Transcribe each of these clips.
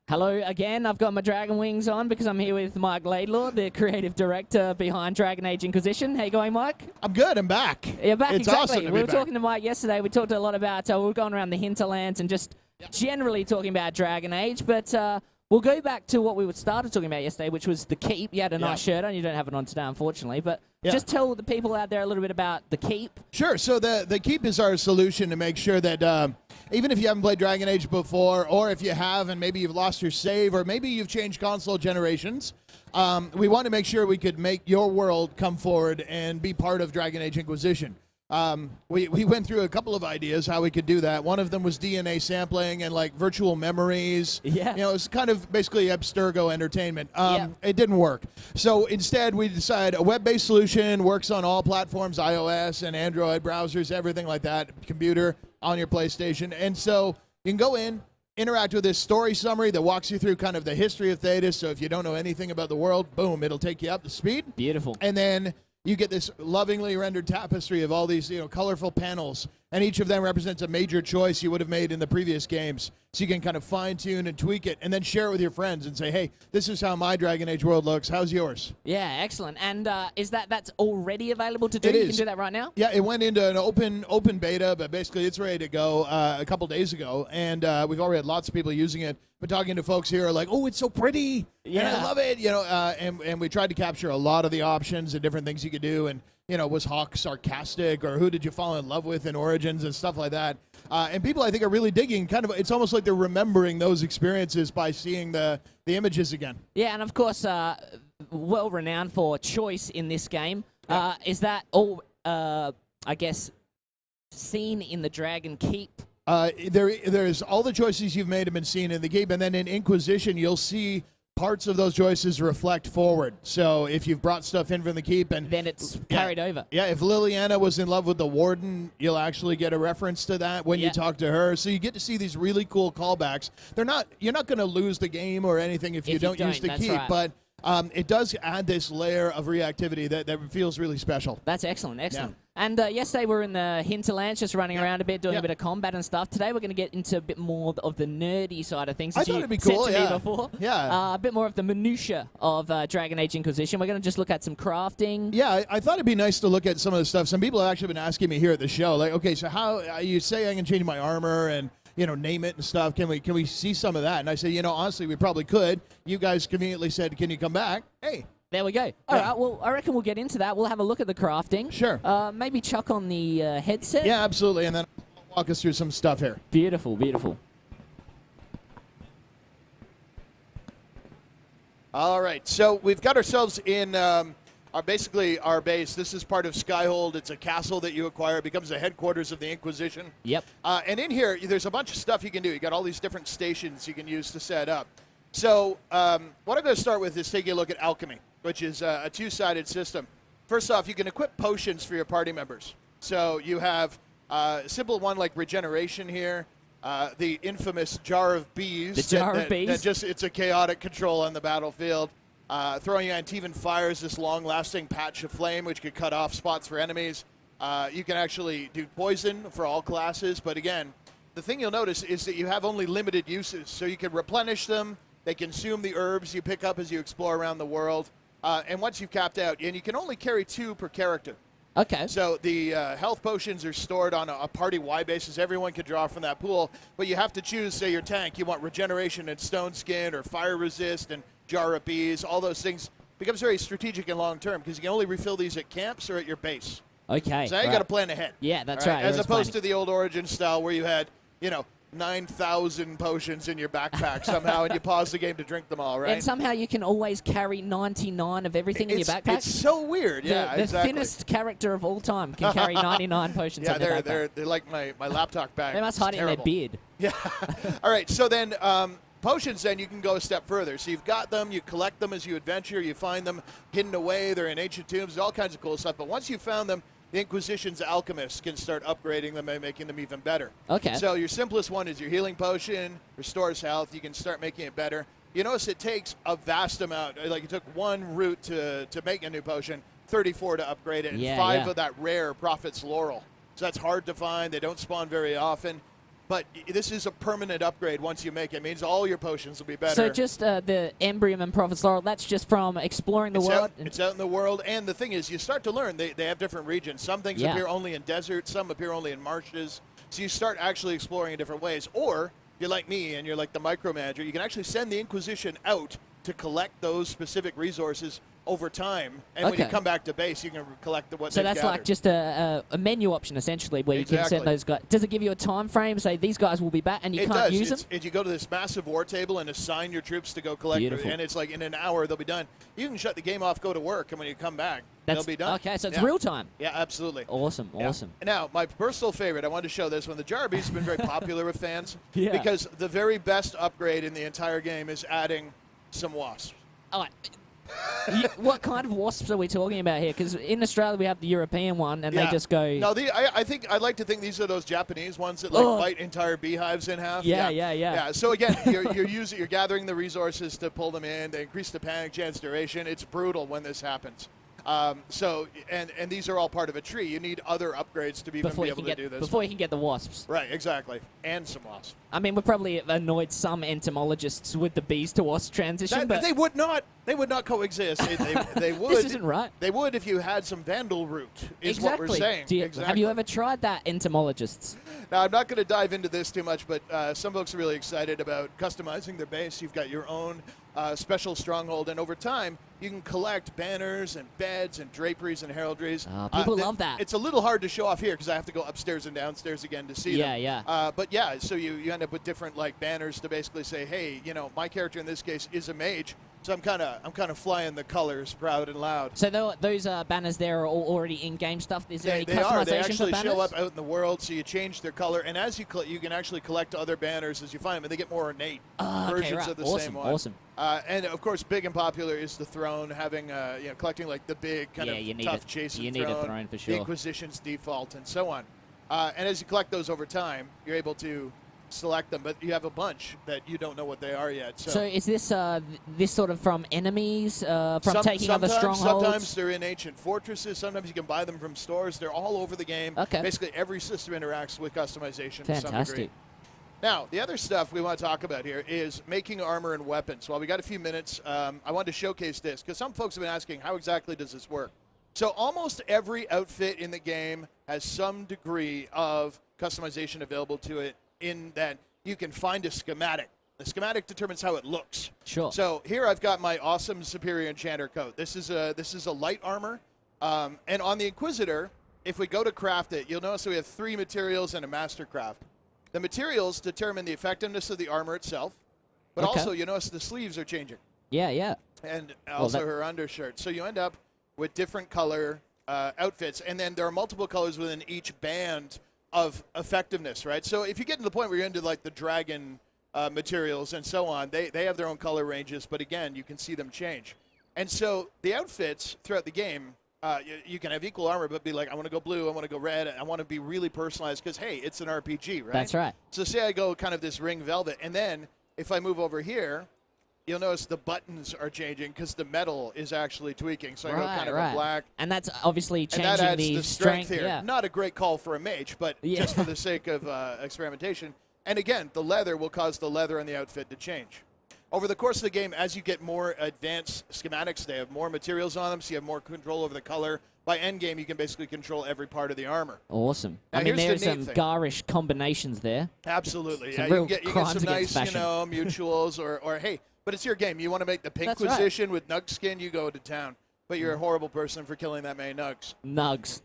Hello again. I've got my dragon wings on because I'm here with Mike Laidlaw, the creative director behind Dragon Age Inquisition. How you going, Mike? I'm good. I'm back. You're back, it's exactly. Awesome to We be were back. talking to Mike yesterday. We talked a lot about, we were going around the hinterlands and just generally talking about Dragon Age, but we'll go back to what we started talking about yesterday, which was the Keep. You had a nice shirt on. You don't have it on today, unfortunately, but just tell the people out there a little bit about the Keep. Sure. So the Keep is our solution to make sure that even if you haven't played Dragon Age before, or if you have and maybe you've lost your save, or maybe you've changed console generations, we want to make sure we could make your world come forward and be part of Dragon Age Inquisition. We went through a couple of ideas how we could do that. One of them was DNA sampling and like virtual memories. Yeah. You know, it's kind of basically Abstergo entertainment. It didn't work. So instead we decided a web-based solution works on all platforms, iOS and Android browsers, everything like that, computer, on your PlayStation. And so you can go in, interact with this story summary that walks you through kind of the history of Thetis. So if you don't know anything about the world, boom, it'll take you up to speed. Beautiful. And then you get this lovingly rendered tapestry of all these, colorful panels, and each of them represents a major choice you would have made in the previous games. So you can kind of fine-tune and tweak it, and then share it with your friends and say, hey, this is how my Dragon Age world looks. How's yours? Yeah, excellent. And is that's already available to do? It You is. can do that right now? Yeah, it went into an open beta, but basically it's ready to go a couple days ago, and we've already had lots of people using it. But talking to folks here are like, oh, it's so pretty, and I love it, and we tried to capture a lot of the options and different things you could do, and was Hawk sarcastic, or who did you fall in love with in Origins and stuff like that. And people, I think, are really digging. It's almost like they're remembering those experiences by seeing the images again. Yeah, and of course, well renowned for choice in this game. Is that all? I guess seen in the Dragon Keep. There's all the choices you've made have been seen in the Keep, and then in Inquisition, you'll see parts of those choices reflect forward. So if you've brought stuff in from the Keep, and then it's carried over. Yeah, if Liliana was in love with the Warden, you'll actually get a reference to that when you talk to her. So you get to see these really cool callbacks. You're not going to lose the game or anything if you don't use the Keep, right. But it does add this layer of reactivity that feels really special. That's excellent. Yeah. And yesterday we were in the hinterlands, just running around a bit, doing a bit of combat and stuff. Today we're going to get into a bit more of the nerdy side of things. I As thought you it'd be cool, said to me before. Yeah. A bit more of the minutiae of Dragon Age Inquisition. We're going to just look at some crafting. Yeah, I thought it'd be nice to look at some of the stuff. Some people have actually been asking me here at the show, like, okay, so how you say I can change my armor and name it and stuff. Can we see some of that? And I said, honestly, we probably could. You guys conveniently said, can you come back? Hey. There we go. All right, well, I reckon we'll get into that. We'll have a look at the crafting. Sure. Maybe chuck on the headset. Yeah, absolutely. And then I'll walk us through some stuff here. Beautiful, beautiful. All right, so we've got ourselves in our base. This is part of Skyhold. It's a castle that you acquire. It becomes the headquarters of the Inquisition. Yep. And in here, there's a bunch of stuff you can do. You got all these different stations you can use to set up. So what I'm going to start with is taking a look at alchemy, which is a two-sided system. First off, you can equip potions for your party members. So you have a simple one like regeneration here, the infamous jar of bees. The jar of bees? It's a chaotic control on the battlefield. Throwing Antivan fires, this long-lasting patch of flame, which could cut off spots for enemies. You can actually do poison for all classes, but again, the thing you'll notice is that you have only limited uses. So you can replenish them. They consume the herbs you pick up as you explore around the world. And once you've capped out, and you can only carry 2 per character. Okay. So the health potions are stored on a party-wide basis. Everyone can draw from that pool. But you have to choose, say, your tank. You want regeneration and stone skin or fire resist and jar of bees. All those things becomes very strategic and long-term because you can only refill these at camps or at your base. Okay. So now you got to plan ahead. Yeah, that's right. As opposed to the old Origin style where you had, 9,000 potions in your backpack somehow, and you pause the game to drink them all, right? And somehow you can always carry 99 of everything in your backpack. It's so weird, The exactly. thinnest character of all time can carry 99 potions in their backpack. They're like my laptop bag. They must hide it in their beard. Yeah. All right, so then potions, then you can go a step further. So you've got them, you collect them as you adventure, you find them hidden away, they're in ancient tombs, all kinds of cool stuff. But once you've found them, the Inquisition's alchemists can start upgrading them and making them even better. Okay. So your simplest one is your healing potion, restores health. You can start making it better. You notice it takes a vast amount. Like it took 1 route to make a new potion, 34 to upgrade it, and 5 of that rare Prophet's Laurel. So that's hard to find. They don't spawn very often. But this is a permanent upgrade once you make it. It means all your potions will be better. So just the Embrium and Prophet's Laurel, that's just from exploring the world? It's out in the world. And the thing is, you start to learn. They have different regions. Some things appear only in deserts. Some appear only in marshes. So you start actually exploring in different ways. Or you're like me and you're like the micromanager. You can actually send the Inquisition out to collect those specific resources over time, and when you come back to base, you can collect what so they've that's gathered. like just a menu option, essentially, where you can send those guys. Does it give you a time frame? Say these guys will be back, and you can't use them? You go to this massive war table and assign your troops to go collect, and it's like in an hour they'll be done. You can shut the game off, go to work, and when you come back, they'll be done. Okay, so it's real time. Yeah, absolutely. Awesome. Now, my personal favorite, I wanted to show this one. The Jar Beast has been very popular with fans because the very best upgrade in the entire game is adding some wasps. Oh, what kind of wasps are we talking about here? Because in Australia we have the European one, and they just go. No, I'd like to think these are those Japanese ones that like bite entire beehives in half. Yeah. So again, you're gathering the resources to pull them in. They increase the panic chance duration. It's brutal when this happens. And these are all part of a tree. You need other upgrades to be able to do this. Before you can get the wasps. Right, exactly. And some wasps. I mean, we probably annoyed some entomologists with the bees to wasp transition, but they would not. They would not coexist. They would. This isn't right. They would if you had some vandal root. Is what we're saying. Have you ever tried that, entomologists? Now, I'm not going to dive into this too much, but some folks are really excited about customizing their base. You've got your own special stronghold, and over time, you can collect banners and beds and draperies and heraldries. People love that. It's a little hard to show off here because I have to go upstairs and downstairs again to see them. Yeah. But yeah, so you end up with different like banners to basically say, hey, my character in this case is a mage. So I'm kind of flying the colors proud and loud. So those banners there are all already in-game stuff. Is there any customization for banners? They actually show up out in the world, so you change their color, and as you can actually collect other banners as you find them, and they get more ornate versions of the same one. Awesome. And of course, big and popular is the throne, having collecting like the big kind of tough Jason throne. You need a throne for sure. The Inquisition's default, and so on. And as you collect those over time, you're able to select them, but you have a bunch that you don't know what they are yet. So is this this sort of from enemies, from taking other strongholds? Sometimes they're in ancient fortresses. Sometimes you can buy them from stores. They're all over the game. Okay. Basically, every system interacts with customization to some Fantastic. degree. Now, the other stuff we want to talk about here is making armor and weapons. While we got a few minutes, I wanted to showcase this because some folks have been asking, how exactly does this work? So almost every outfit in the game has some degree of customization available to it, in that you can find a schematic. The schematic determines how it looks. Sure. So here I've got my awesome Superior Enchanter coat. This is a light armor. And on the Inquisitor, if we go to craft it, you'll notice that we have 3 materials and a mastercraft. The materials determine the effectiveness of the armor itself, but also you notice the sleeves are changing. Yeah. And also her undershirt. So you end up with different color outfits, and then there are multiple colors within each band of effectiveness, right? So if you get to the point where you're into like the dragon materials and so on, they have their own color ranges, but again, you can see them change. And so the outfits throughout the game, you can have equal armor, but be like, I want to go blue, I want to go red, I want to be really personalized because, hey, it's an RPG, right? That's right. So say I go kind of this ring velvet, and then if I move over here, you'll notice the buttons are changing because the metal is actually tweaking. So I go kind of a black. And that's obviously changing and that adds the strength here. Yeah. Not a great call for a mage, but just for the sake of experimentation. And again, the leather will cause the leather on the outfit to change. Over the course of the game, as you get more advanced schematics, they have more materials on them, so you have more control over the color. By endgame, you can basically control every part of the armor. Awesome. Now, I mean, there's some garish combinations there. Absolutely. Some you can get some nice, fashion. mutuals, or hey, but it's your game. You want to make the Pinkquisition with Nug skin, you go to town. But you're a horrible person for killing that many nugs. Nugs.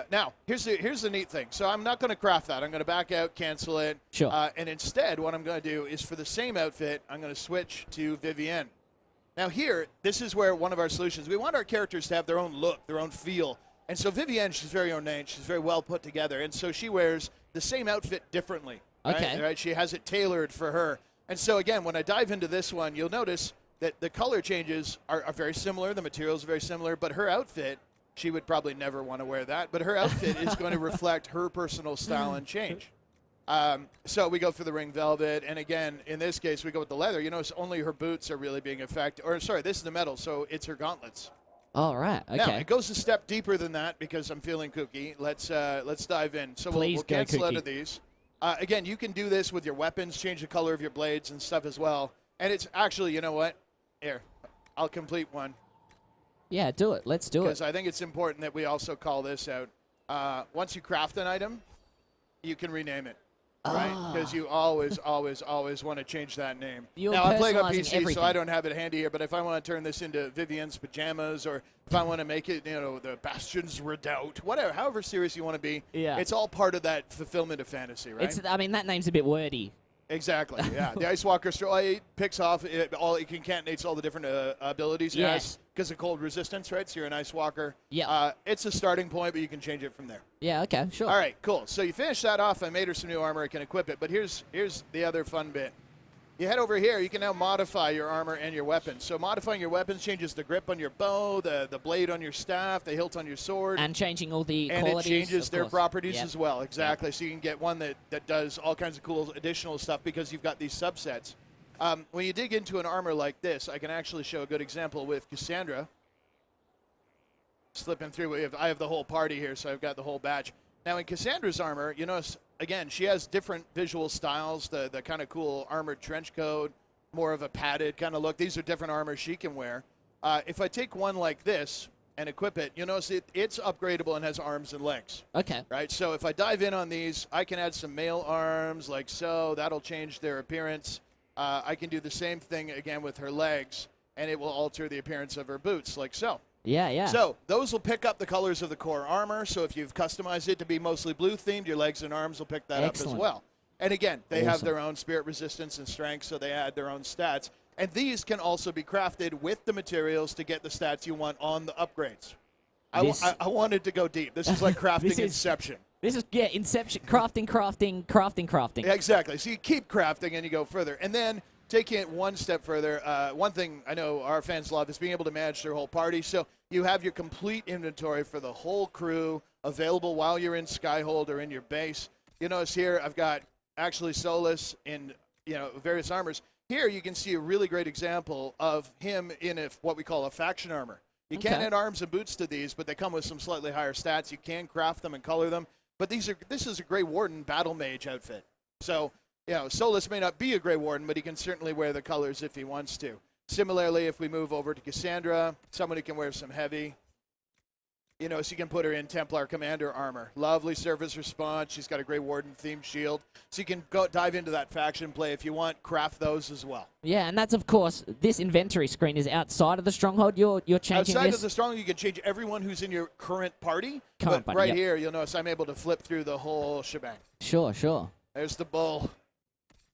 Now, here's the neat thing. So I'm not going to craft that. I'm going to back out, cancel it. Sure. And instead, what I'm going to do is for the same outfit, I'm going to switch to Vivienne. Now here, this is where one of our solutions, we want our characters to have their own look, their own feel. And so Vivienne, she's very ornate. She's very well put together. And so she wears the same outfit differently. Okay. Right? She has it tailored for her. And so, again, when I dive into this one, you'll notice that the color changes are very similar. The materials are very similar. But her outfit, she would probably never want to wear that. But her outfit is going to reflect her personal style and change. So we go for the ring velvet. And, again, in this case, we go with the leather. You notice only her boots are really being affected. Or, sorry, this is the metal, so it's her gauntlets. All right. Okay. Now, it goes a step deeper than that because I'm feeling kooky. Let's dive in. So we'll cancel out of these. Again, you can do this with your weapons, change the color of your blades and stuff as well. And it's actually, you know what? Here, I'll complete one. Yeah, do it. Let's do it. Because I think it's important that we also call this out. Once you craft an item, you can rename it. Right, because you always want to change that name. Now, I'm playing on PC, everything. so I don't have it handy here, but if I want to turn this into Vivian's Pajamas, or if I want to make it, the Bastion's Redoubt, whatever, however serious you want to be, it's all part of that fulfillment of fantasy, right? I mean, that name's a bit wordy. Exactly, yeah. The Ice Walker picks off, it concatenates all the different abilities it has because of cold resistance, right? So you're an Ice Walker. Yeah. It's a starting point, but you can change it from there. Yeah, okay, sure. All right, cool. So you finish that off. I made her some new armor. I can equip it. But here's the other fun bit. You head over here. You can now modify your armor and your weapons. So modifying your weapons changes the grip on your bow, the blade on your staff, the hilt on your sword. And changing all the qualities. And it changes their properties as well. Exactly. Yep. So you can get one that does all kinds of cool additional stuff because you've got these subsets. When you dig into an armor like this, I can actually show a good example with Cassandra. Slipping through. I have the whole party here, so I've got the whole batch. Now, in Cassandra's armor, you notice, again, she has different visual styles, the kind of cool armored trench coat, more of a padded kind of look. These are different armor she can wear. If I take one like this and equip it, you notice it's upgradable and has arms and legs. Okay. Right? So if I dive in on these, I can add some male arms like so. That'll change their appearance. I can do the same thing again with her legs, and it will alter the appearance of her boots like so. Yeah, yeah. So those will pick up the colors of the core armor. So if you've customized it to be mostly blue themed, your legs and arms will pick that up as well. And again, they have their own spirit resistance and strength, so they add their own stats. And these can also be crafted with the materials to get the stats you want on the upgrades. I wanted to go deep. This is like crafting Inception. This is, Inception. Crafting. Yeah, exactly. So you keep crafting and you go further. And then taking it one step further, one thing I know our fans love is being able to manage their whole party. So you have your complete inventory for the whole crew available while you're in Skyhold or in your base. You notice here I've got actually Solus in various armors. Here you can see a really great example of him in what we call a faction armor. You can't add arms and boots to these, but they come with some slightly higher stats. You can craft them and color them. But this is a Grey Warden Battle Mage outfit. So Solus may not be a Grey Warden, but he can certainly wear the colors if he wants to. Similarly, if we move over to Cassandra, someone who can wear some heavy, so you can put her in Templar Commander armor. Lovely surface response. She's got a Grey Warden themed shield. So you can go dive into that faction play if you want, craft those as well. Yeah, and that's, of course, this inventory screen is outside of the Stronghold. You're changing outside this? of the Stronghold, you can change everyone who's in your current party. But here, you'll notice I'm able to flip through the whole shebang. Sure. There's the bull.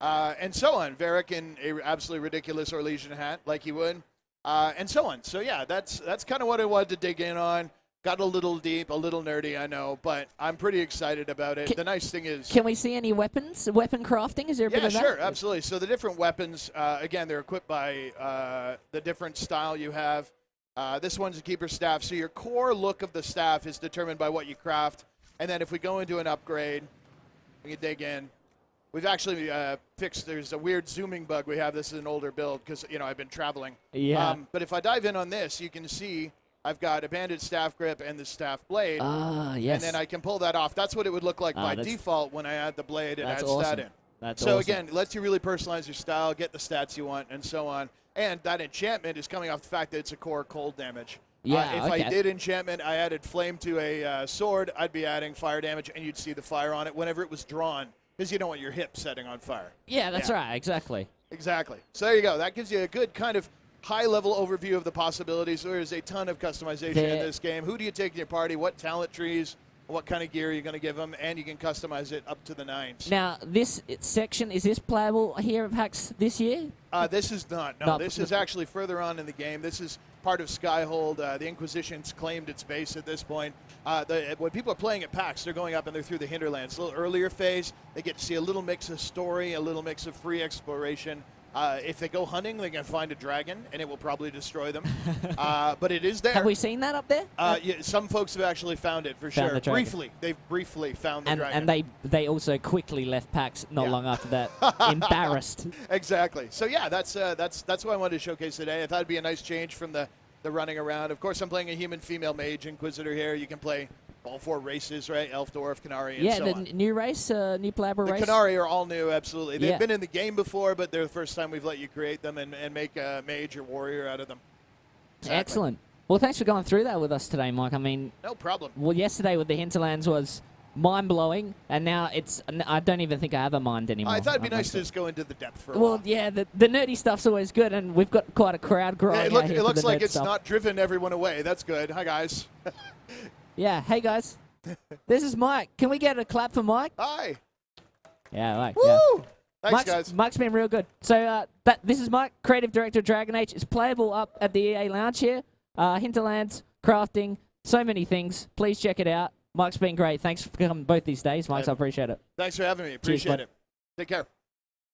And so on. Varric in a absolutely ridiculous Orlesian hat, like he would, and so on. So yeah, that's kind of what I wanted to dig in on. Got a little deep, a little nerdy, I know, but I'm pretty excited about it. The nice thing is, can we see any weapons? Weapon crafting? Is there a bit of that? Yeah, sure, absolutely. So the different weapons, again, they're equipped by the different style you have. This one's a keeper staff. So your core look of the staff is determined by what you craft, and then if we go into an upgrade, we can dig in. We've actually fixed, there's a weird zooming bug we have. This is an older build because, I've been traveling. Yeah. But if I dive in on this, you can see I've got a banded staff grip and the staff blade. Yes. And then I can pull that off. That's what it would look like by default when I add the blade and add stat in. That's so awesome. Again, it lets you really personalize your style, get the stats you want, and so on. And that enchantment is coming off the fact that it's a core cold damage. Yeah, if I did enchantment, I added flame to a sword, I'd be adding fire damage, and you'd see the fire on it whenever it was drawn. Because you don't want your hip setting on fire. Yeah, that's right. Exactly. So there you go. That gives you a good kind of high-level overview of the possibilities. There's a ton of customization in this game. Who do you take in your party? What talent trees? What kind of gear are you going to give them? And you can customize it up to the nines. Now, this section, is this playable here at PAX this year? This is not. No, this is actually further on in the game. This is part of Skyhold. The Inquisition's claimed its base at this point. When people are playing at PAX, they're going up and they're through the hinterlands. A little earlier phase, they get to see a little mix of story, a little mix of free exploration. If they go hunting, they can find a dragon, and it will probably destroy them. But it is there. Have we seen that up there? Yeah, some folks have actually found it for sure. Briefly, they've briefly found the dragon. And they also quickly left PAX not long after that, embarrassed. Exactly. So yeah, that's what I wanted to showcase today. I thought it'd be a nice change from the running around. Of course, I'm playing a human female mage inquisitor here. You can play all 4 races, right? Elf, Dwarf, Canary, and Yeah, so the on. new race, new Palabra race. The Canary are all new, absolutely. They've Yeah. been in the game before, but they're the first time we've let you create them and make a mage or warrior out of them. Exactly. Excellent. Well, thanks for going through that with us today, Mike. I mean, No problem. well, yesterday with the Hinterlands was mind-blowing, and now I don't even think I have a mind anymore. I thought it'd be I'm nice to like- just go into the depth for a Well, while. yeah, the nerdy stuff's always good, and we've got quite a crowd growing Yeah, out here it for looks the like nerd it's stuff. not driven everyone away. That's good. Hi, guys. Yeah, hey, guys. This is Mike. Can we get a clap for Mike? Hi. Yeah, Mike. Woo! Yeah. Thanks, guys. Mike's been real good. So this is Mike, creative director of Dragon Age. It's playable up at the EA Lounge here. Hinterlands, crafting, so many things. Please check it out. Mike's been great. Thanks for coming both these days, Mike. I appreciate it. Thanks for having me. Cheers, Appreciate bud. it. Take care.